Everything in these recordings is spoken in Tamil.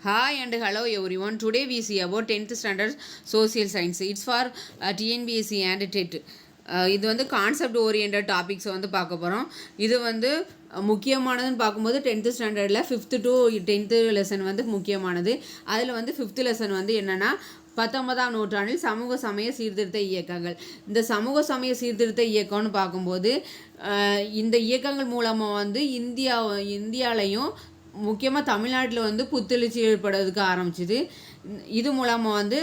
Hi and hello everyone. Today we see about 10th standard social science. It's for TNBSC and TET. இது வந்து கான்செப்ட் ஓரியன்ட் டாபிக்ஸை வந்து பார்க்க போகிறோம். இது வந்து முக்கியமானதுன்னு பார்க்கும்போது 10th ஸ்டாண்டர்டில் 5th to 10th லெசன் வந்து முக்கியமானது. அதில் வந்து 5th லெசன் வந்து என்னென்னா 19ஆம் நூற்றாண்டில் சமூக சமய சீர்திருத்த இயக்கங்கள். இந்த சமூக சமய சீர்திருத்த இயக்கம்னு பார்க்கும்போது இந்த இயக்கங்கள் மூலமாக வந்து இந்தியாலையும் முக்கியமாக தமிழ்நாட்டில் வந்து புத்தெழுச்சி ஏற்படுறதுக்கு ஆரம்பிச்சிது. இது மூலமாக வந்து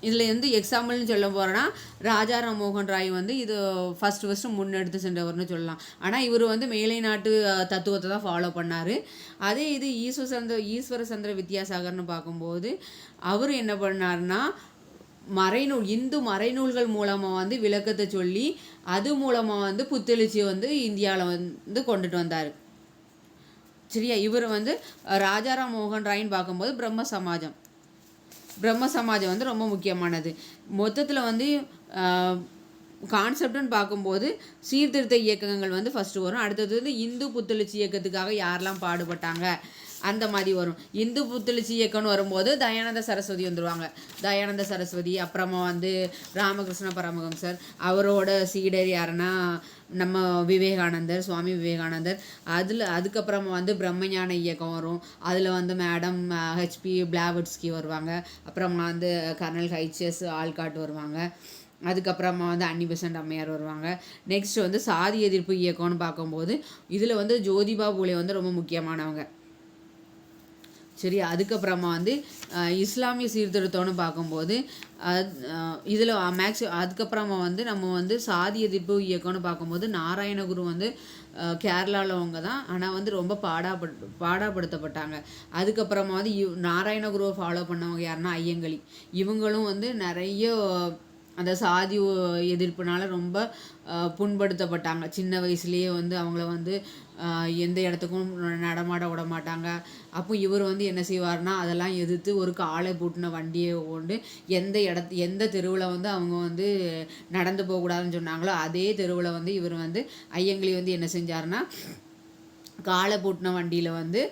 இதில் வந்து எக்ஸாம்பிள்னு சொல்ல போகிறோன்னா ராஜாராம் மோகன் ராய் வந்து இது ஃபஸ்ட்டு முன்னெடுத்து சென்றவர்னு சொல்லலாம். ஆனால் இவர் வந்து மேலை நாட்டு தத்துவத்தை தான் ஃபாலோ பண்ணார். அதே இது ஈஸ்வர சந்திர வித்யாசாகர்னு பார்க்கும்போது அவர் என்ன பண்ணார்னா இந்து மறைநூல்கள் மூலமாக வந்து விளக்கத்தை சொல்லி அது மூலமாக வந்து புத்தெழுச்சியை வந்து இந்தியாவில் வந்து கொண்டுட்டு வந்தார். சரியா, இவர் வந்து ராஜாராம் மோகன் ராயின்னு பார்க்கும்போது பிரம்ம சமாஜம் வந்து ரொம்ப முக்கியமானது. மொத்தத்தில் வந்து கான்செப்ட்னு பார்க்கும்போது சீர்திருத்த இயக்கங்கள் வந்து ஃபஸ்ட்டு வரும். அடுத்தது வந்து இந்து புத்தெழுச்சி இயக்கத்துக்காக யாரெல்லாம் பாடுபட்டாங்க அந்த மாதிரி வரும். இந்து புத்தெழுச்சி இயக்கம்னு வரும்போது தயானந்த சரஸ்வதி வந்துடுவாங்க. தயானந்த சரஸ்வதி, அப்புறமா வந்து ராமகிருஷ்ண பரமஹம்சர், அவரோட சீடர் யாருன்னா நம்ம விவேகானந்தர், சுவாமி விவேகானந்தர். அதுக்கப்புறமா வந்து பிரம்மஞான இயக்கம் வரும். அதில் வந்து மேடம் ஹெச்பி பிளாவட்ஸ்கி வருவாங்க. அப்புறமா வந்து கர்னல் ஹைச்சஸ் ஆல்காட் வருவாங்க. அதுக்கப்புறமா வந்து அன்னி பெசன்ட் அம்மையார் வருவாங்க. நெக்ஸ்ட் வந்து சாதி எதிர்ப்பு இயக்கம்னு பார்க்கும்போது இதில் வந்து ஜோதிபா பூலே வந்து ரொம்ப முக்கியமானவங்க. சரி, அதுக்கப்புறமா வந்து இஸ்லாமிய சீர்திருத்தம்னு பார்க்கும்போது இதில் அதுக்கப்புறமா வந்து நம்ம வந்து சாதி எதிர்ப்பு இயக்கம்னு பார்க்கும்போது நாராயணகுரு வந்து கேரளாவில் தான். ஆனால் வந்து ரொம்ப பாடாப்படுத்தப்பட்டாங்க. அதுக்கப்புறமா வந்து நாராயணகுருவை ஃபாலோ பண்ணவங்க யாருன்னா ஐயங்களி. இவங்களும் வந்து நிறைய அந்த சாதி எதிர்ப்புனால ரொம்ப புண்படுத்தப்பட்டாங்க. சின்ன வயசுலேயே வந்து அவங்கள வந்து எந்த இடத்துக்கும் நடமாட விட மாட்டாங்க. அப்போ இவர் வந்து என்ன செய்வார்னா அதெல்லாம் எதிர்த்து ஒரு காலை பூட்டின வண்டியை கொண்டு எந்த தெருவில் வந்து அவங்க வந்து நடந்து போகக்கூடாதுன்னு சொன்னாங்களோ அதே தெருவில் வந்து இவர் வந்து ஐயங்களி வந்து என்ன செஞ்சார்னா காலை பூட்டின வண்டியில் வந்து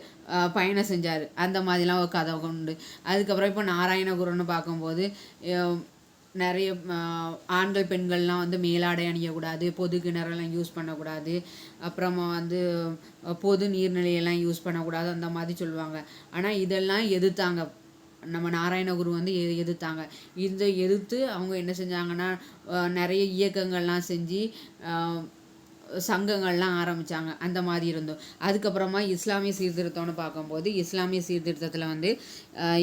பயணம் செஞ்சார். அந்த மாதிரிலாம் ஒரு கதை உண்டு. அதுக்கப்புறம் இப்போ நாராயணகுருன்னு பார்க்கும்போது நிறைய ஆண்கள் பெண்கள்லாம் வந்து மேலாடை அணியக்கூடாது, பொது கிணறெல்லாம் யூஸ் பண்ணக்கூடாது, அப்புறமா வந்து பொது நீர்நிலையெல்லாம் யூஸ் பண்ணக்கூடாது அந்த மாதிரி சொல்லுவாங்க. ஆனால் இதெல்லாம் எதிர்த்தாங்க நம்ம நாராயணகுரு வந்து எதிர்த்தாங்க. இதை எதிர்த்து அவங்க என்ன செஞ்சாங்கன்னா நிறைய இயக்கங்கள்லாம் செஞ்சு சங்கங்கள்லாம் ஆரம்பித்தாங்க. அந்த மாதிரி இருந்தோம். அதுக்கப்புறமா இஸ்லாமிய சீர்திருத்தம்னு பார்க்கும்போது இஸ்லாமிய சீர்திருத்தத்தில் வந்து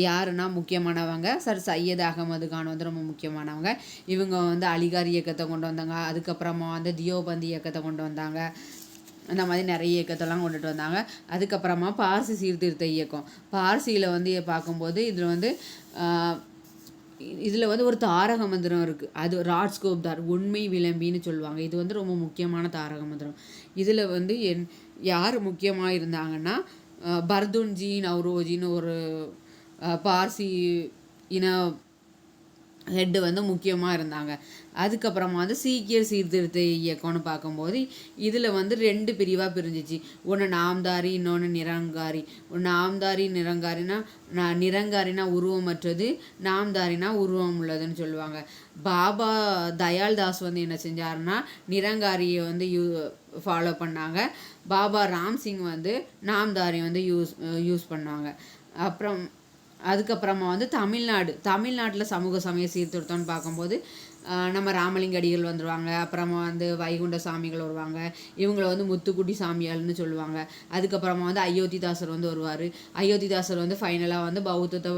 யாருன்னா முக்கியமானவங்க சையத் அகமது கான் வந்து ரொம்ப முக்கியமானவங்க. இவங்க வந்து அலிகார் இயக்கத்தை கொண்டு வந்தாங்க. அதுக்கப்புறமா வந்து தியோபந்தி இயக்கத்தை கொண்டு வந்தாங்க. அந்த மாதிரி நிறைய இயக்கத்தெல்லாம் கொண்டுட்டு வந்தாங்க. அதுக்கப்புறமா பார்சி சீர்திருத்த இயக்கம். பார்சியில் வந்து பார்க்கும்போது இதில் வந்து ஒரு தாரக மந்திரம் இருக்குது. அது ராட்ஸ்கோப்தார் உண்மை விளம்பின்னு சொல்லுவாங்க. இது வந்து ரொம்ப முக்கியமான தாரக மந்திரம். இதில் வந்து யார் முக்கியமாக இருந்தாங்கன்னா பர்துன்ஜி நவ்ரோஜின்னு ஒரு பார்சி இன ஹெட்டு வந்து முக்கியமாக இருந்தாங்க. அதுக்கப்புறமா வந்து சீக்கியர் சீர்திருத்த இயக்கம்னு பார்க்கும்போது இதில் வந்து 2 பிரிவாக பிரிஞ்சிச்சு. ஒன்று நாம்தாரி, இன்னொன்று நிரங்காரி. நாம்தாரி நிரங்காரினா உருவமற்றது, நாம்தாரினா உருவம் உள்ளதுன்னு சொல்லுவாங்க. பாபா தயால்தாஸ் வந்து என்ன செஞ்சாருன்னா நிரங்காரியை வந்து ஃபாலோ பண்ணாங்க. பாபா ராம்சிங் வந்து நாம்தாரி வந்து யூஸ் பண்ணாங்க. அதுக்கப்புறமா வந்து தமிழ்நாட்டில் சமூக சமய சீர்திருத்தம்னு பார்க்கும்போது நம்ம ராமலிங்க அடிகள் வந்துடுவாங்க. அப்புறமா வந்து வைகுண்ட சாமிகள் வருவாங்க. இவங்களை வந்து முத்துக்குட்டி சாமியால்னு சொல்லுவாங்க. அதுக்கப்புறமா வந்து அயோத்திதாசர் வந்து வருவார். அயோத்திதாசர் வந்து ஃபைனலாக வந்து பௌத்தத்தை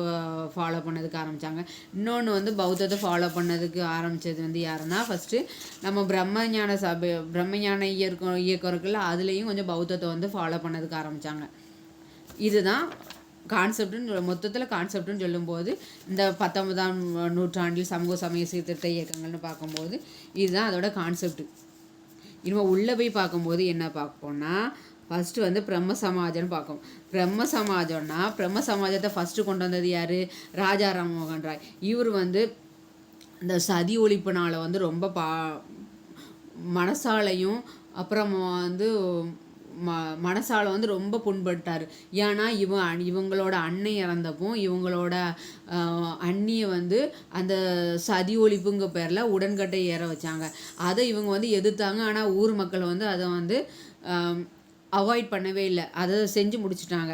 ஃபாலோ பண்ணதுக்கு ஆரம்பித்தாங்க. இன்னொன்று வந்து பௌத்தத்தை ஃபாலோ பண்ணதுக்கு ஆரம்பித்தது வந்து யாருன்னா ஃபஸ்ட்டு நம்ம பிரம்மஞான இயக்கம் இருக்குல்ல, அதுலேயும் கொஞ்சம் பௌத்தத்தை வந்து ஃபாலோ பண்ணதுக்கு ஆரம்பித்தாங்க. இதுதான் மொத்தத்தில் கான்செப்ட்னு சொல்லும்போது இந்த 19ஆம் நூற்றாண்டில் சமூக சமய சீர்திருத்த இயக்கங்கள்னு பார்க்கும்போது இதுதான் அதோட கான்செப்ட். இனிமேல் உள்ளே போய் பார்க்கும்போது என்ன பார்ப்போம்னா ஃபஸ்ட்டு வந்து பிரம்ம சமாஜம்னு பார்க்கும். பிரம்ம சமாஜத்தை ஃபஸ்ட்டு கொண்டு வந்தது யார்? ராஜாராம் மோகன் ராய். இவர் வந்து இந்த சதி ஒழிப்புனால் வந்து ரொம்ப மனசாலையும் அப்புறமா வந்து மனசால் வந்து ரொம்ப புண்பட்டார். ஏன்னா இவங்களோட அன்னை இறந்தப்போ இவங்களோட அண்ணியை வந்து அந்த சதி ஒழிப்புங்க பேரில் உடன்கட்டை ஏற வச்சாங்க. அதை இவங்க வந்து எதிர்த்தாங்க. ஆனால் ஊர் மக்கள் வந்து அதை வந்து அவாய்ட் பண்ணவே இல்லை, அதை செஞ்சு முடிச்சிட்டாங்க.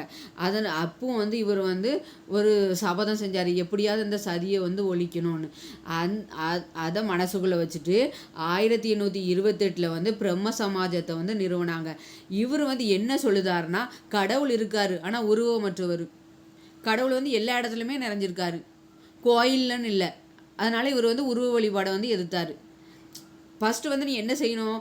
அப்பவும் வந்து இவர் வந்து ஒரு சபதம் செஞ்சார், எப்படியாவது இந்த சதியை வந்து ஒழிக்கணும்னு. அதை மனசுக்குள்ளே வச்சுட்டு 1828 வந்து பிரம்ம சமாஜத்தை வந்து நிறுவனாங்க. இவர் வந்து என்ன சொல்லுதாருன்னா, கடவுள் இருக்காரு ஆனால் உருவமற்றவர். கடவுள் வந்து எல்லா இடத்துலையுமே நிறைஞ்சிருக்காரு, கோயில்லன்னு இல்லை. அதனால இவர் வந்து உருவ வழிபாடை வந்து எதிர்த்தார். ஃபஸ்ட்டு வந்து நீ என்ன செய்யணும்,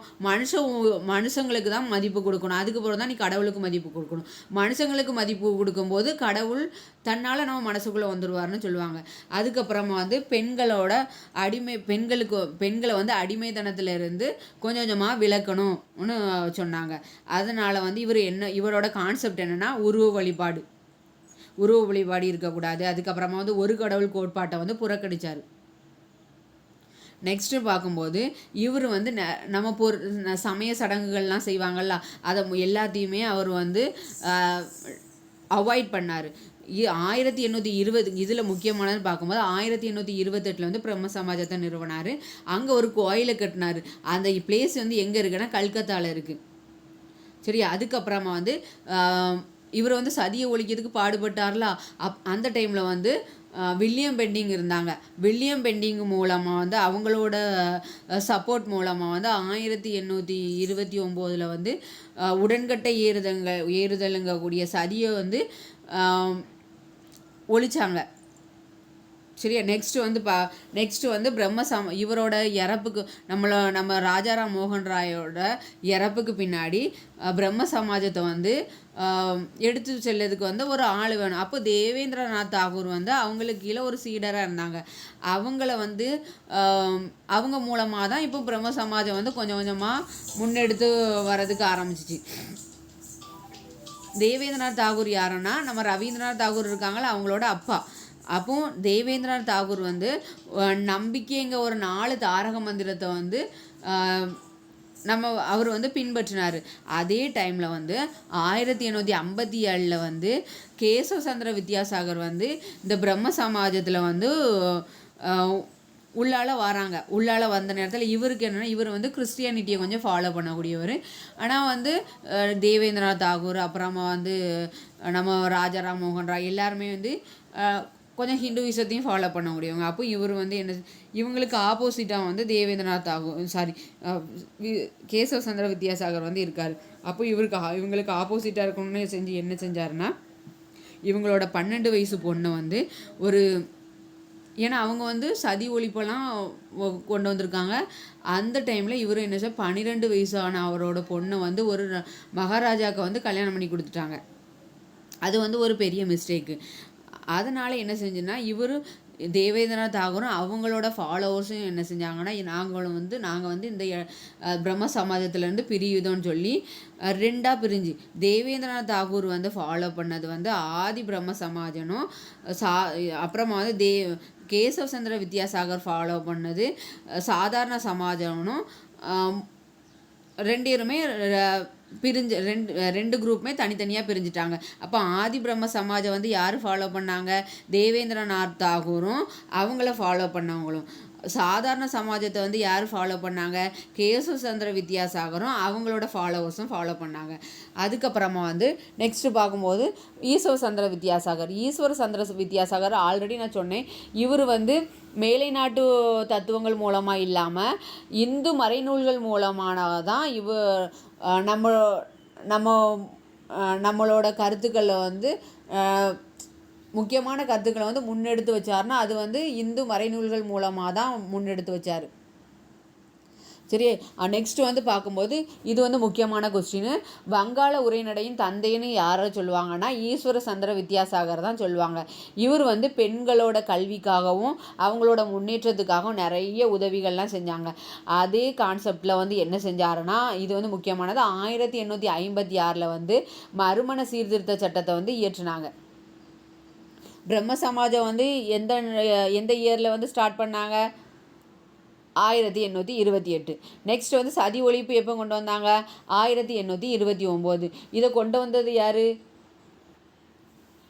மனுஷங்களுக்கு தான் மதிப்பு கொடுக்கணும், அதுக்கப்புறம் தான் நீ கடவுளுக்கு மதிப்பு கொடுக்கணும். மனுஷங்களுக்கு மதிப்பு கொடுக்கும்போது கடவுள் தன்னால் நம்ம மனசுக்குள்ளே வந்துடுவார்னு சொல்லுவாங்க. அதுக்கப்புறமா வந்து பெண்களை வந்து அடிமைத்தனத்திலிருந்து கொஞ்சம் கொஞ்சமாக விளக்கணும்னு சொன்னாங்க. அதனால் வந்து இவரோட கான்செப்ட் என்னென்னா உருவ வழிபாடு இருக்கக்கூடாது. அதுக்கப்புறமா வந்து ஒரு கடவுள் கோட்பாட்டை வந்து புறக்கணித்தார். நெக்ஸ்ட்டு பார்க்கும்போது இவர் வந்து நம்ம சமய சடங்குகள்லாம் செய்வாங்கள்ல, அதை எல்லாத்தையுமே அவர் வந்து அவாய்ட் பண்ணார். 1820 இதில் முக்கியமானது பார்க்கும்போது 1828 வந்து பிரம்ம சமாஜத்தை நிறுவனார். அங்கே ஒரு கோயிலை கட்டினார். அந்த பிளேஸ் வந்து எங்கே இருக்குன்னா கல்கத்தாவில் இருக்குது. சரியா? அதுக்கப்புறமா வந்து இவர் வந்து சதியை ஒழிக்கிறதுக்கு பாடுபட்டார்ல, அந்த டைமில் வந்து வில்லியம் பெண்டிங் இருந்தாங்க. வில்லியம் பெண்டிங் மூலமாக வந்து அவங்களோட சப்போர்ட் மூலமாக வந்து 1829 வந்து உடன்கட்டை ஏறுதலுங்க கூடிய சதியை வந்து ஒழிச்சாங்க. சரியா? நெக்ஸ்ட்டு வந்து இவரோட இறப்புக்கு நம்ம ராஜாராம் மோகன் ராயோட இறப்புக்கு பின்னாடி பிரம்ம சமாஜத்தை வந்து எடுத்து செல்லதுக்கு வந்து ஒரு ஆள் வேணும். அப்போ தேவேந்திரநாத் தாகூர் வந்து அவங்களுக்கு கீழே ஒரு சீடராக இருந்தாங்க. அவங்கள வந்து அவங்க மூலமாக தான் இப்போ பிரம்ம சமாஜம் வந்து கொஞ்சம் கொஞ்சமாக முன்னெடுத்து வர்றதுக்கு ஆரம்பிச்சிச்சு. தேவேந்திரநாத் தாகூர் யாருன்னா நம்ம ரவீந்திரநாத் தாகூர் இருக்காங்களா, அவங்களோட அப்பா. அப்போ தேவேந்திரநாத் தாகூர் வந்து நம்பிக்கைங்க ஒரு 4 தாரக மந்திரத்தை வந்து அவர் வந்து பின்பற்றினார். அதே டைமில் வந்து 1857 வந்து கேசவ சந்திர வித்யாசாகர் வந்து இந்த பிரம்ம சமாஜத்தில் வந்து உள்ளால வந்த நேரத்தில் இவருக்கு என்னென்னா, இவர் வந்து கிறிஸ்டியானிட்டியை கொஞ்சம் ஃபாலோ பண்ணக்கூடியவர். ஆனால் வந்து தேவேந்திரநாத் தாகூர் அப்புறமா வந்து நம்ம ராஜாராம் மோகன் ராய் எல்லாருமே வந்து கொஞ்சம் ஹிந்துவிசத்தையும் ஃபாலோ பண்ண முடியுங்க. அப்போ இவர் வந்து இவங்களுக்கு ஆப்போசிட்டாக வந்து தேவேந்திரநாத் தாகூர் கேசவ சந்திர வித்யாசாகர் வந்து இருக்கார். அப்போ இவங்களுக்கு ஆப்போசிட்டாக இருக்கணும்னு என்ன செஞ்சாருன்னா, இவங்களோட 12 வயசு பொண்ணை வந்து ஏன்னா அவங்க வந்து சதி ஒழிப்பெல்லாம் கொண்டு வந்திருக்காங்க. அந்த டைமில் இவர் என்ன 12 வயசான அவரோட பொண்ணை வந்து ஒரு மகாராஜாவுக்கு வந்து கல்யாணம் பண்ணி கொடுத்துட்டாங்க. அது வந்து ஒரு பெரிய மிஸ்டேக்கு. அதனால் என்ன செஞ்சுன்னா, இவர் தேவேந்திரநாத் தாகூரும் அவங்களோட ஃபாலோவர்ஸும் என்ன செஞ்சாங்கன்னா, நாங்கள் வந்து இந்த பிரம்ம சமாஜத்திலேருந்து பிரியுதோன்னு சொல்லி 2ஆக பிரிஞ்சு தேவேந்திரநாத் தாகூர் வந்து ஃபாலோ பண்ணது வந்து ஆதி பிரம்ம சமாஜனும் அப்புறமா வந்து கேசவ சந்திர வித்யாசாகர் ஃபாலோ பண்ணது சாதாரண சமாஜனும் 2 பேருமே பிரிஞ்சு ரெண்டு குரூப்புமே தனித்தனியாக பிரிஞ்சுட்டாங்க. அப்போ ஆதி பிரம்ம சமாஜம் வந்து யார் ஃபாலோ பண்ணாங்க, தேவேந்திரநாத் தாகூரும் அவங்கள ஃபாலோ பண்ணவங்களும். சாதாரண சமாஜத்தை வந்து யார் ஃபாலோ பண்ணாங்க, கேசவ சந்திர வித்யாசாகரும் அவங்களோட ஃபாலோவர்ஸும் ஃபாலோ பண்ணாங்க. அதுக்கப்புறமா வந்து நெக்ஸ்ட்டு பார்க்கும்போது ஈஸ்வர சந்திர வித்யாசாகர் ஆல்ரெடி நான் சொன்னேன், இவர் வந்து மேலை நாட்டு தத்துவங்கள் மூலமாக இல்லாமல் இந்து மறைநூல்கள் மூலமானதான் நம்மளோட கருத்துக்களை வந்து முக்கியமான கருத்துக்களை வந்து முன்னெடுத்து வச்சார்னா அது வந்து இந்து மறைநூல்கள் மூலமாக தான் முன்னெடுத்து வச்சார். சரி, நெக்ஸ்ட்டு வந்து பார்க்கும்போது இது வந்து முக்கியமான கொஸ்டின். வங்காள உரைநடையின் தந்தைன்னு யாரை சொல்லுவாங்கன்னா ஈஸ்வர சந்திர வித்யாசாகர் தான் சொல்லுவாங்க. இவர் வந்து பெண்களோட கல்விக்காகவும் அவங்களோட முன்னேற்றத்துக்காகவும் நிறைய உதவிகள்லாம் செஞ்சாங்க. அதே கான்செப்டில் வந்து என்ன செஞ்சாருன்னா, இது வந்து முக்கியமானது, 1856 வந்து மறுமண சீர்திருத்த சட்டத்தை வந்து இயற்றினாங்க. பிரம்ம சமாஜம் வந்து எந்த இயரில் வந்து ஸ்டார்ட் பண்ணாங்க, 1828. நெக்ஸ்ட் வந்து சதி ஒழிப்பு எப்போ கொண்டு வந்தாங்க? 1829. இதை கொண்டு வந்தது யார்?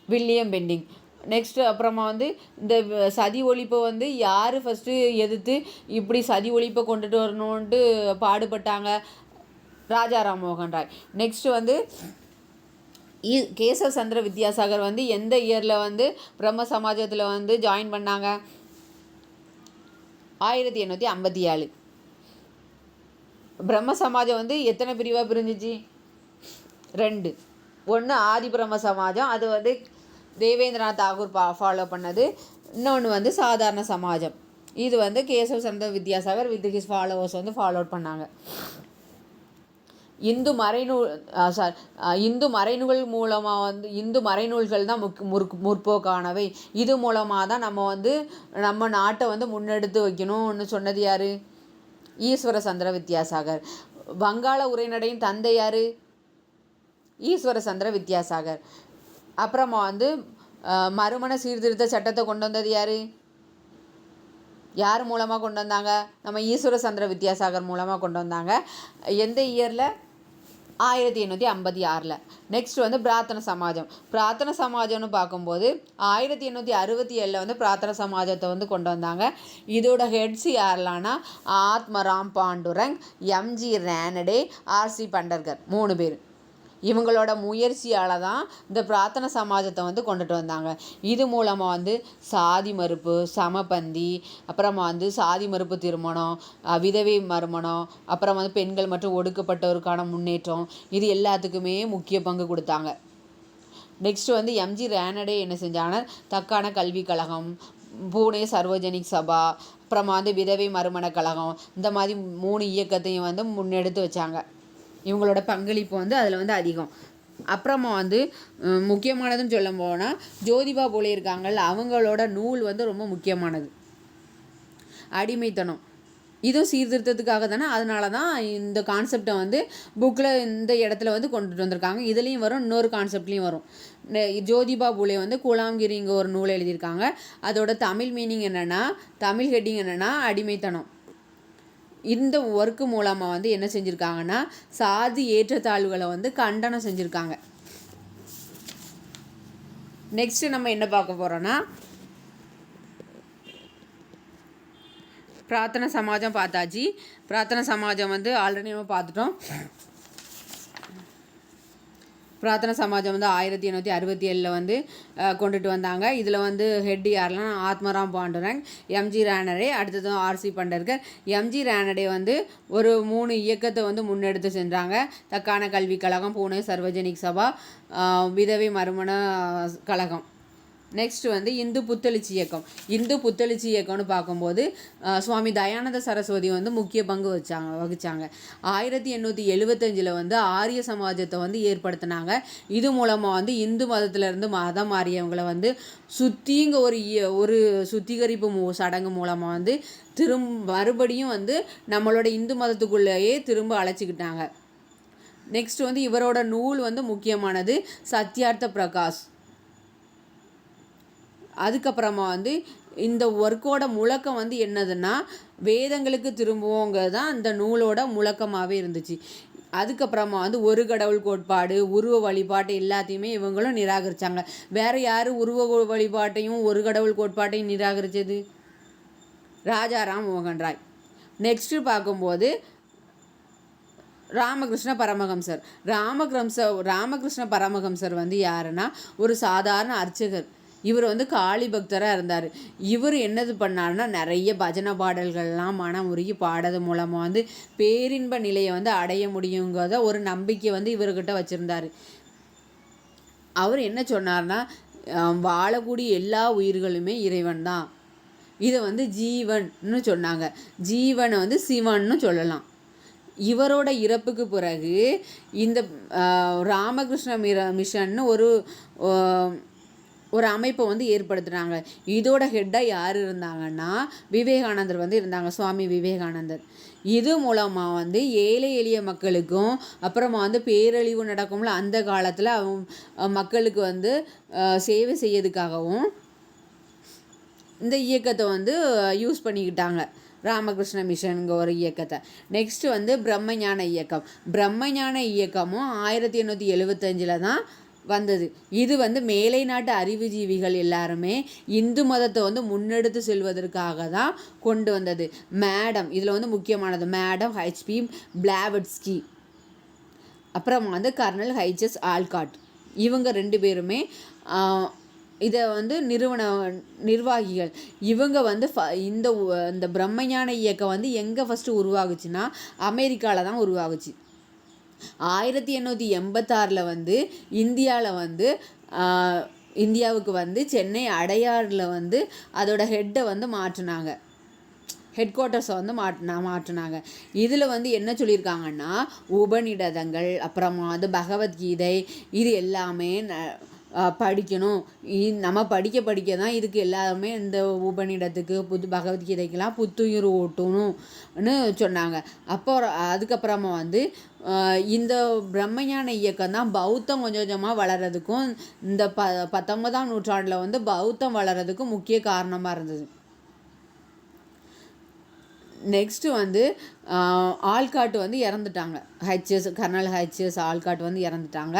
William Bentinck. நெக்ஸ்ட்டு அப்புறமா வந்து இந்த சதி ஒழிப்பை வந்து யார் ஃபஸ்ட்டு எதிர்த்து இப்படி சதி ஒழிப்பை கொண்டுட்டு வரணுன்ட்டு பாடுபட்டாங்க? ராஜா ராம்மோகன் ராய். நெக்ஸ்ட்டு வந்து கேசவ் சந்திர வித்யாசாகர் வந்து எந்த இயரில் வந்து பிரம்ம சமாஜத்தில் வந்து ஜாயின் பண்ணாங்க? 1857. பிரம்ம சமாஜம் வந்து எத்தனை பிரிவாக பிரிஞ்சிச்சு? 2. ஒன்று ஆதி பிரம்ம சமாஜம், அது வந்து தேவேந்திரநாத் தாகூர் ஃபாலோ பண்ணது. இன்னொன்று வந்து சாதாரண சமாஜம், இது வந்து கேசவ் சந்திர வித்யாசாகர் வித் ஹிஸ் ஃபாலோவர்ஸ் வந்து ஃபாலோ பண்ணாங்க. இந்து மறைநூல் மூலமாக வந்து இந்து மறைநூல்கள் தான் முற்போக்கானவை. இது மூலமாக தான் நம்ம வந்து நம்ம நாட்டை வந்து முன்னெடுத்து வைக்கணும்னு சொன்னது யார்? ஈஸ்வர சந்திர வித்யாசாகர். வங்காள உரைநடையின் தந்தை யார்? ஈஸ்வர சந்திர வித்யாசாகர். அப்புறமா வந்து மறுமண சீர்திருத்த சட்டத்தை கொண்டு வந்தது யார்? யார் மூலமாக கொண்டு வந்தாங்க? நம்ம ஈஸ்வர சந்திர வித்யாசாகர் மூலமாக கொண்டு வந்தாங்க. எந்த இயரில்? 1856. நெக்ஸ்ட் வந்து பிரார்த்தன சமாஜம். பிரார்த்தன சமாஜம்னு பார்க்கும்போது 1867 வந்து பிரார்த்தன சமாஜத்தை வந்து கொண்டு வந்தாங்க. இதோட ஹெட்ஸ் யாரெல்லாம்னா ஆத்மராம் பாண்டுரங், எம்ஜி ரானடே, ஆர்சி பண்டர்கர், 3 பேர். இவங்களோட முயற்சியால் தான் இந்த பிரார்த்தன சமாஜத்தை வந்து கொண்டுட்டு வந்தாங்க. இது மூலமாக வந்து சாதி மறுப்பு, சமபந்தி, அப்புறமா வந்து சாதி மறுப்பு திருமணம், விதவை மறுமணம், அப்புறம் வந்து பெண்கள் மற்றும் ஒடுக்கப்பட்டவருக்கான முன்னேற்றம், இது எல்லாத்துக்குமே முக்கிய பங்கு கொடுத்தாங்க. நெக்ஸ்ட் வந்து எம்ஜி ரானடே என்ன செஞ்சாங்கன்னா தக்கான கல்விக் கழகம், பூனே சர்வஜனிக் சபா, அப்புறமா வந்து விதவை மறுமண கழகம், இந்த மாதிரி 3 இயக்கத்தையும் வந்து முன்னெடுத்து வச்சாங்க. இவங்களோட பங்களிப்பு வந்து அதில் வந்து அதிகம். அப்புறமா வந்து முக்கியமானதுன்னு சொல்ல போனால் ஜோதிபா போலே இருக்காங்கள்ல, அவங்களோட நூல் வந்து ரொம்ப முக்கியமானது. அடிமைத்தனம் இதுவும் சீர்திருத்தத்துக்காக தானே, அதனால தான் இந்த கான்செப்டை வந்து புக்கில் இந்த இடத்துல வந்து கொண்டுட்டு வந்திருக்காங்க. இதுலேயும் வரும், இன்னொரு கான்செப்ட்லேயும் வரும். ஜோதிபா பூலே வந்து குலாம்கிரிங்க ஒரு நூல் எழுதியிருக்காங்க. அதோட தமிழ் மீனிங் என்னென்னா, தமிழ் ஹெட்டிங் என்னென்னா அடிமைத்தனம். இந்த ஒர்க்கு மூலமாக வந்து என்ன செஞ்சுருக்காங்கன்னா சாதி ஏற்றத்தாழ்வுகளை வந்து கண்டனம் செஞ்சுருக்காங்க. நெக்ஸ்ட்டு நம்ம என்ன பார்க்க போகிறோன்னா பிரார்த்தன சமாஜம் பார்த்தாச்சு. பிரார்த்தன சமாஜம் வந்து ஆல்ரெடி நம்ம பார்த்துட்டோம். பிரார்த்தன சமாஜம் வந்து 1867 வந்து கொண்டுட்டு வந்தாங்க. இதில் வந்து ஹெட் யாரெல்லாம்? ஆத்மராம் பாண்டுரங், எம்ஜி ரானடே, அடுத்தது ஆர்சி பண்டர்கர். எம்ஜி ரானடே வந்து ஒரு 3 இயக்கத்தை வந்து முன்னெடுத்து சென்றாங்க. தக்கான கல்விக் கழகம், பூனே சர்வஜனிக் சபா, விதவை மறுமண கழகம். நெக்ஸ்ட் வந்து இந்து புத்தெழுச்சி இயக்கம். இந்து புத்தெழுச்சி இயக்கம்னு பார்க்கும்போது சுவாமி தயானந்த சரஸ்வதி வந்து முக்கிய பங்கு வகிச்சாங்க. 1875 வந்து ஆரிய சமாஜத்தை வந்து ஏற்படுத்தினாங்க. இது மூலமாக வந்து இந்து மதத்திலேருந்து மதம் மாறியவங்களை வந்து சுற்றிங்க ஒரு சுத்திகரிப்பு சடங்கு மூலமாக வந்து மறுபடியும் வந்து நம்மளோட இந்து மதத்துக்குள்ளேயே திரும்ப அழைச்சிக்கிட்டாங்க. நெக்ஸ்ட் வந்து இவரோட நூல் வந்து முக்கியமானது சத்யார்த்த பிரகாஷ். அதுக்கப்புறமா வந்து இந்த ஒர்க்கோட முழக்கம் வந்து என்னதுன்னா வேதங்களுக்கு திரும்புவோங்கிறது தான் இந்த நூலோட முழக்கமாகவே இருந்துச்சு. அதுக்கப்புறமா வந்து ஒரு கடவுள் கோட்பாடு, உருவ வழிபாட்டு எல்லாத்தையுமே இவங்களும் நிராகரித்தாங்க. வேறு யார் உருவ வழிபாட்டையும் ஒரு கடவுள் கோட்பாட்டையும் நிராகரித்தது? ராஜா ராம்மோகன் ராய். நெக்ஸ்ட்டு பார்க்கும்போது ராமகிருஷ்ண பரமஹம்சர். ராமகிருஷ்ண பரமஹம்சர் வந்து யாருன்னா ஒரு சாதாரண அர்ச்சகர். இவர் வந்து காளி பக்தராக இருந்தார். இவர் என்னது பண்ணார்னா நிறைய பஜனை பாடல்கள்லாம் மனம் உருகி பாடுறது மூலமாக வந்து பேரின்ப நிலையை வந்து அடைய முடியுங்கிறத ஒரு நம்பிக்கை வந்து இவர்கிட்ட வச்சுருந்தார். அவர் என்ன சொன்னார்னா வாழக்கூடிய எல்லா உயிர்களுமே இறைவன் தான், இதை வந்து ஜீவன்னு சொன்னாங்க. ஜீவனை வந்து சிவன்னு சொல்லலாம். இவரோட இறப்புக்கு பிறகு இந்த ராமகிருஷ்ண மிஷன்னு ஒரு அமைப்பை வந்து ஏற்படுத்துனாங்க. இதோட ஹெட்டாக யார் இருந்தாங்கன்னா விவேகானந்தர் வந்து இருந்தாங்க, சுவாமி விவேகானந்தர். இது மூலமாக வந்து ஏழை எளிய மக்களுக்கும் அப்புறமா வந்து பேரழிவு நடக்கும்ல அந்த காலத்தில் மக்களுக்கு வந்து சேவை செய்யறதுக்காகவும் இந்த இயக்கத்தை வந்து யூஸ் பண்ணிக்கிட்டாங்க. ராமகிருஷ்ண மிஷனுங்க ஒரு இயக்கத்தை. நெக்ஸ்ட் வந்து பிரம்மஞான இயக்கம். பிரம்மஞான இயக்கமும் 1875 தான் வந்தது. இது வந்து மேலை நாட்டு அறிவுஜீவிகள் எல்லாருமே இந்து மதத்தை வந்து முன்னெடுத்து செல்வதற்காக தான் கொண்டு வந்தது. மேடம் இதில் வந்து முக்கியமானது மேடம் ஹெச்பி பிளாவட்ஸ்கி, அப்புறம் வந்து கர்னல் ஹைச்சஸ் ஆல்காட். இவங்க 2 பேருமே இதை வந்து நிர்வாகிகள். இவங்க வந்து இந்த பிரம்மஞான இயக்கம் வந்து எங்கே ஃபஸ்ட்டு உருவாகுச்சுன்னா அமெரிக்காவில் தான் உருவாகுச்சு. 1886 வந்து இந்தியாவில் வந்து இந்தியாவுக்கு வந்து சென்னை அடையாறில் வந்து அதோட ஹெட்டை வந்து மாற்றினாங்க, ஹெட் குவார்ட்டர்ஸை வந்து மாற்றினாங்க. இதில் வந்து என்ன சொல்லியிருக்காங்கன்னா உபநிடதங்கள், அப்புறமா வந்து பகவத்கீதை, இது எல்லாமே படிக்கணும். நம்ம படிக்க தான் இதுக்கு எல்லாமே இந்த உபநிடத்துக்கு பகவத்கீதைக்கெல்லாம் புத்துயிர் ஓட்டணும்னு சொன்னாங்க. அதுக்கப்புறமா வந்து இந்த பிரம்மஞான இயக்கம் தான் பௌத்தம் கொஞ்சம் கொஞ்சமாக வளர்கிறதுக்கும் இந்த 19ஆம் நூற்றாண்டில் வந்து பௌத்தம் வளர்கிறதுக்கும் முக்கிய காரணமாக இருந்தது. நெக்ஸ்ட்டு வந்து ஆல்காட் வந்து இறந்துட்டாங்க. கர்னல் ஹெச்எஸ் ஆல்காட் வந்து இறந்துட்டாங்க.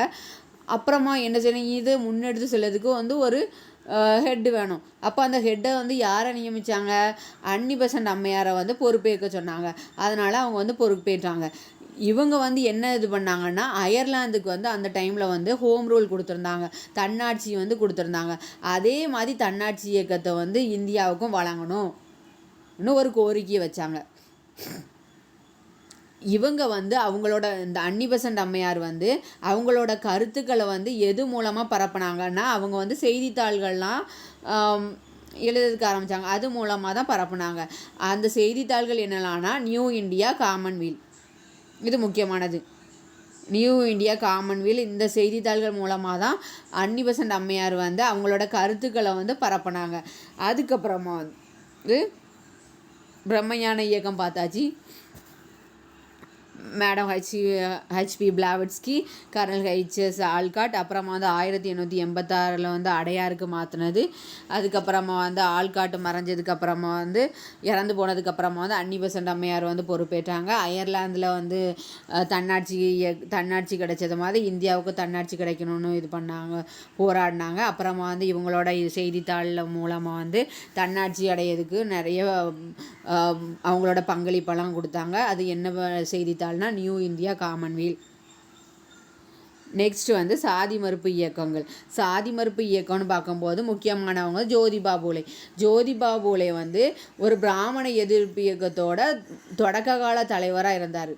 அப்புறமா என்ன செய்யணும், இது முன்னெடுத்து செல்லதுக்கு வந்து ஒரு ஹெட்டு வேணும். அப்போ அந்த ஹெட்டை வந்து யாரை நியமித்தாங்க, அன்னி பெசன்ட் அம்மையாரை வந்து பொறுப்பேற்க சொன்னாங்க. அதனால் அவங்க வந்து பொறுப்பேற்றாங்க. இவங்க வந்து என்ன இது பண்ணாங்கன்னா அயர்லாந்துக்கு வந்து அந்த டைமில் வந்து ஹோம் ரூல் கொடுத்துருந்தாங்க, தன்னாட்சி வந்து கொடுத்துருந்தாங்க. அதே மாதிரி தன்னாட்சி இயக்கத்தை வந்து இந்தியாவுக்கும் வழங்கணும்னு ஒரு கோரிக்கையை வச்சாங்க. இவங்க வந்து அவங்களோட இந்த அன்னி பெசன்ட் அம்மையார் வந்து அவங்களோட கருத்துக்களை வந்து எது மூலமாக பரப்புனாங்கன்னா அவங்க வந்து செய்தித்தாள்கள்லாம் எழுதுறதுக்கு ஆரம்பித்தாங்க. அது மூலமாக தான் பரப்புனாங்க. அந்த செய்தித்தாள்கள் என்னெல்லாம்னா நியூ இந்தியா, காமன்வெல்த், இது முக்கியமானது. நியூ இந்தியா, காமன்வெல்த், இந்த செய்தித்தாள்கள் மூலமாக தான் அன்னி பெசன்ட் அம்மையார் வந்து அவங்களோட கருத்துக்களை வந்து பரப்புனாங்க. அதுக்கப்புறமா வந்து பிரம்மஞான இயக்கம் பார்த்தாச்சு. Madam HP Blavatsky, colonel HS Olcott, அப்புறமா வந்து 1886 வந்து அடையாருக்கு மாற்றினது. அதுக்கப்புறமா வந்து ஆல்காட் மறைஞ்சதுக்கப்புறமா வந்து இறந்து போனதுக்கப்புறமா வந்து அன்னி பெசன்ட் அம்மையார் வந்து பொறுப்பேற்றாங்க. அயர்லாந்தில் வந்து தன்னாட்சி கிடைச்சது மாதிரி இந்தியாவுக்கு தன்னாட்சி கிடைக்கணும்னு இது போராடினாங்க. அப்புறமா வந்து இவங்களோட செய்தித்தாள் மூலமாக வந்து தன்னாட்சி அடையிறதுக்கு நிறைய அவங்களோட பங்களிப்பெல்லாம் கொடுத்தாங்க. அது என்ன செய்தித்தாள்னா நியூ இந்தியா, காமன்வெல்த். நெக்ஸ்ட் வந்து சாதி மறுப்பு இயக்கங்கள். சாதி மறுப்பு இயக்கம்னு பார்க்கும்போது முக்கியமானவங்க ஜோதிபா பூலே வந்து ஒரு பிராமண எதிர்ப்பு இயக்கத்தோட தொடக்க கால தலைவராக இருந்தார்.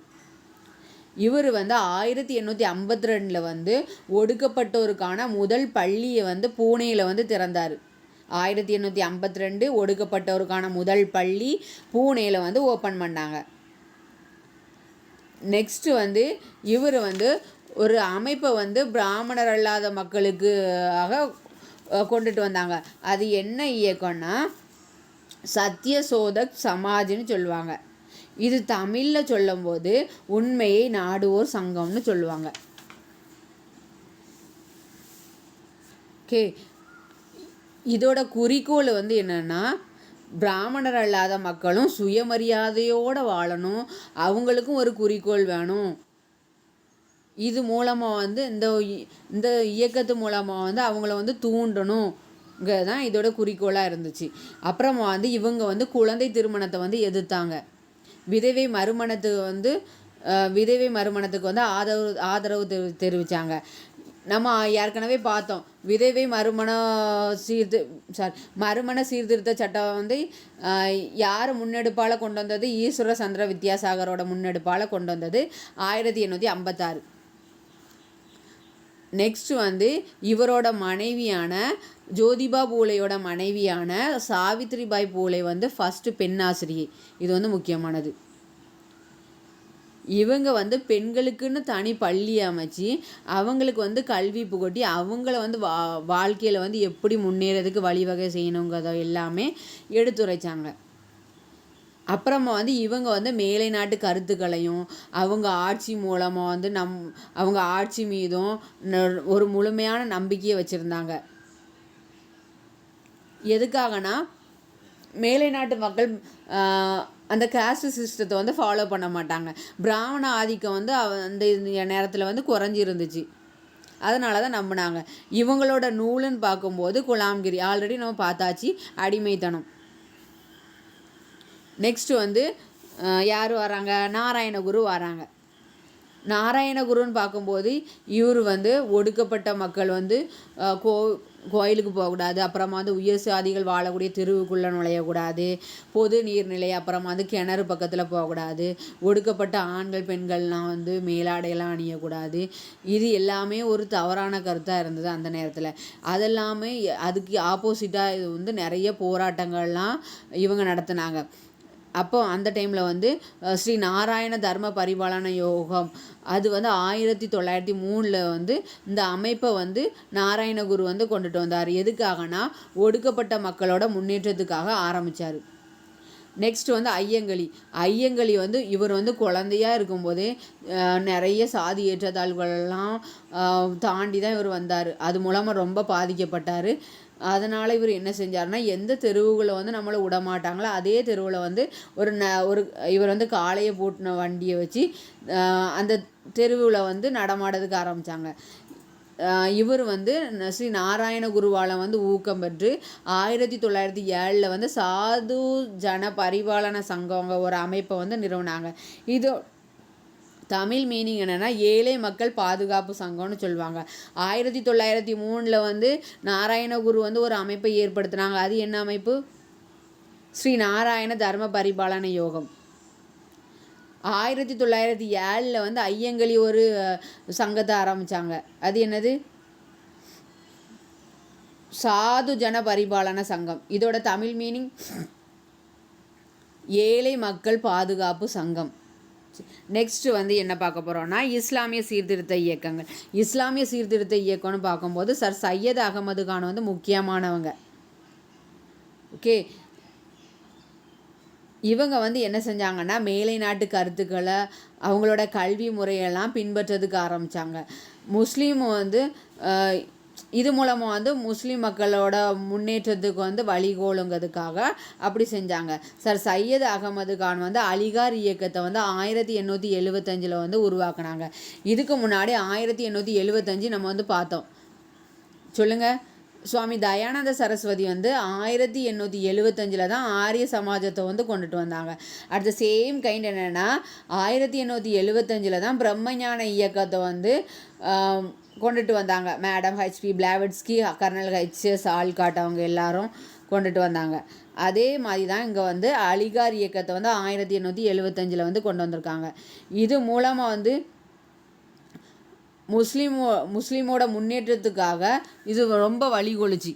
இவர் வந்து 1852 வந்து ஒடுக்கப்பட்டோருக்கான முதல் பள்ளியை வந்து பூனேயில் வந்து திறந்தார். 1852 ஒடுக்கப்பட்டோருக்கான முதல் பள்ளி பூனேயில் வந்து ஓப்பன் பண்ணாங்க. நெக்ஸ்ட்டு வந்து இவர் வந்து ஒரு அமைப்பை வந்து பிராமணர் அல்லாத மக்களுக்காக கொண்டுட்டு வந்தாங்க. அது என்ன இயக்கம்னா சத்யசோதக் சமாஜ்னு சொல்லுவாங்க. இது தமிழில் சொல்லும்போது உண்மையை நாடுவோர் சங்கம்னு சொல்லுவாங்க. ஓகே, இதோட குறிக்கோள் வந்து என்னென்னா பிராமணர் அல்லாத மக்களும் சுயமரியாதையோடு வாழணும், அவங்களுக்கும் ஒரு குறிக்கோள் வேணும். இது மூலமாக வந்து இந்த இயக்கத்து மூலமாக வந்து அவங்கள வந்து தூண்டணுங்கிறது தான் இதோட குறிக்கோளாக இருந்துச்சு. அப்புறமா வந்து இவங்க வந்து குழந்தை திருமணத்தை வந்து எதிர்த்தாங்க. விதவை மறுமணத்துக்கு வந்து ஆதரவு தெரிவித்தாங்க. நம்ம ஏற்கனவே பார்த்தோம், விதவை மறுமண சீர்திருத்த சட்டம் வந்து யார் முன்னெடுப்பால் கொண்டு வந்தது, ஈஸ்வர சந்திர வித்யாசாகரோட முன்னெடுப்பால் கொண்டு வந்தது 1856. நெக்ஸ்ட் வந்து இவரோட மனைவியான ஜோதிபா பூலேயோட மனைவியான சாவித்ரிபாய் பூலே வந்து ஃபஸ்ட்டு பெண் ஆசிரியை. இது வந்து முக்கியமானது. இவங்க வந்து பெண்களுக்குன்னு தனி பள்ளி அமைச்சு அவங்களுக்கு வந்து கல்வி புகட்டி அவங்கள வந்து வாழ்க்கையில் வந்து எப்படி முன்னேறதுக்கு வழிவகை செய்யணுங்கிறத எல்லாமே எடுத்துரைச்சாங்க. அப்புறமா வந்து இவங்க வந்து மேலை நாட்டு கருத்துக்களையும் அவங்க ஆட்சி மூலமாக வந்து அவங்க ஆட்சி மீதும் ஒரு முழுமையான நம்பிக்கையை வச்சுருந்தாங்க. எதுக்காகனா மேலை நாட்டு மக்கள் அந்த காஸ்ட் சிஸ்டத்தை வந்து ஃபாலோ பண்ண மாட்டாங்க. பிராமண ஆதிக்கம் வந்து அந்த நேரத்தில் வந்து குறைஞ்சி இருந்துச்சு. அதனால தான் நம்பினாங்க. இவங்களோட நூலுன்னு பார்க்கும்போது குலாம்கிரி ஆல்ரெடி நம்ம பார்த்தாச்சு, அடிமைத்தனம். நெக்ஸ்ட்டு வந்து யார் வராங்க? நாராயணகுரு வராங்க. நாராயணகுருன்னு பார்க்கும்போது இவர் வந்து ஒடுக்கப்பட்ட மக்கள் வந்து கோயிலுக்கு போகக்கூடாது, அப்புறமா வந்து உயர் சாதிகள் வாழக்கூடிய தெருவுக்குள்ளே நுழையக்கூடாது, பொது நீர்நிலை, அப்புறமா வந்து கிணறு பக்கத்தில் போகக்கூடாது, ஒடுக்கப்பட்ட ஆண்கள் பெண்கள்லாம் வந்து மேலாடையெல்லாம் அணியக்கூடாது. இது எல்லாமே ஒரு தவறான கருத்தாக இருந்தது அந்த நேரத்தில். அதெல்லாமே அதுக்கு ஆப்போசிட்டாக இது வந்து நிறைய போராட்டங்கள்லாம் இவங்க நடத்தினாங்க. அப்போ அந்த டைமில் வந்து ஸ்ரீ நாராயண தர்ம பரிபாலன யோகம் அது வந்து 1903 வந்து இந்த அமைப்பை வந்து நாராயணகுரு வந்து கொண்டுட்டு வந்தார். எதுக்காகனா ஒடுக்கப்பட்ட மக்களோட முன்னேற்றத்துக்காக ஆரம்பித்தார். நெக்ஸ்ட் வந்து ஐயங்களி வந்து இவர் வந்து குழந்தையாக இருக்கும்போதே நிறைய சாதி ஏற்றத்தாழ்வுகளெல்லாம் தாண்டி தான் இவர் வந்தார். அது மூலமாக ரொம்ப பாதிக்கப்பட்டார். அதனால் இவர் என்ன செஞ்சார்னா, எந்த தெருவுகளை வந்து நம்மளை விடமாட்டாங்களோ அதே தெருவில் வந்து ஒரு இவர் வந்து காளையை பூட்டின வண்டியை வச்சு அந்த தெருவில் வந்து நடமாடுறதுக்கு ஆரம்பித்தாங்க. இவர் வந்து ஸ்ரீ நாராயண குருவால் வந்து ஊக்கம் பெற்று 1907 வந்து சாது ஜன பரிபாலன சங்கங்க ஒரு அமைப்பை வந்து நிறுவனாங்க. இது தமிழ் மீனிங் என்னென்னா ஏழை மக்கள் பாதுகாப்பு சங்கம்னு சொல்லுவாங்க. 1903 வந்து நாராயணகுரு வந்து ஒரு அமைப்பை ஏற்படுத்தினாங்க. அது என்ன அமைப்பு? ஸ்ரீ நாராயண தர்ம பரிபாலன யோகம். 1907 வந்து ஐயங்களி ஒரு சங்கத்தை ஆரம்பித்தாங்க. அது என்னது? சாது ஜன பரிபாலன சங்கம். இதோட தமிழ் மீனிங் ஏழை மக்கள் பாதுகாப்பு சங்கம். நெக்ஸ்ட் வந்து என்ன பார்க்க போகிறோம்னா இஸ்லாமிய சீர்திருத்த இயக்கங்கள். இஸ்லாமிய சீர்திருத்த இயக்கம்னு பார்க்கும்போது சர் சையத் அகமது கான் வந்து முக்கியமானவங்க. ஓகே, இவங்க வந்து என்ன செஞ்சாங்கன்னா மேலை நாட்டு கருத்துக்களை அவங்களோட கல்வி முறையெல்லாம் பின்பற்றதுக்கு ஆரம்பித்தாங்க. முஸ்லீம் வந்து இது மூலமாக வந்து முஸ்லீம் மக்களோட முன்னேற்றத்துக்கு வந்து வழிகோலுங்கிறதுக்காக அப்படி செஞ்சாங்க. சர் சையத் அகமது கான் வந்து அலிகார் இயக்கத்தை வந்து 1875 வந்து உருவாக்குனாங்க. இதுக்கு முன்னாடி 1875 நம்ம வந்து பார்த்தோம். சொல்லுங்கள். சுவாமி தயானந்த சரஸ்வதி வந்து 1875 தான் ஆரிய சமாஜத்தை வந்து கொண்டுட்டு வந்தாங்க. அட் த சேம் கைண்ட் என்னென்னா 1875 தான் பிரம்மஞான இயக்கத்தை வந்து கொண்டுட்டு வந்தாங்க. Madam HP Blavatsky, colonel HS Olcott அவங்க எல்லாரும் கொண்டுட்டு வந்தாங்க. அதே மாதிரி தான் இங்கே வந்து அலிகார் இயக்கத்தை வந்து 1875 வந்து கொண்டு வந்திருக்காங்க. இது மூலமாக வந்து முஸ்லீமோட முன்னேற்றத்துக்காக இது ரொம்ப வழிகொலிச்சு.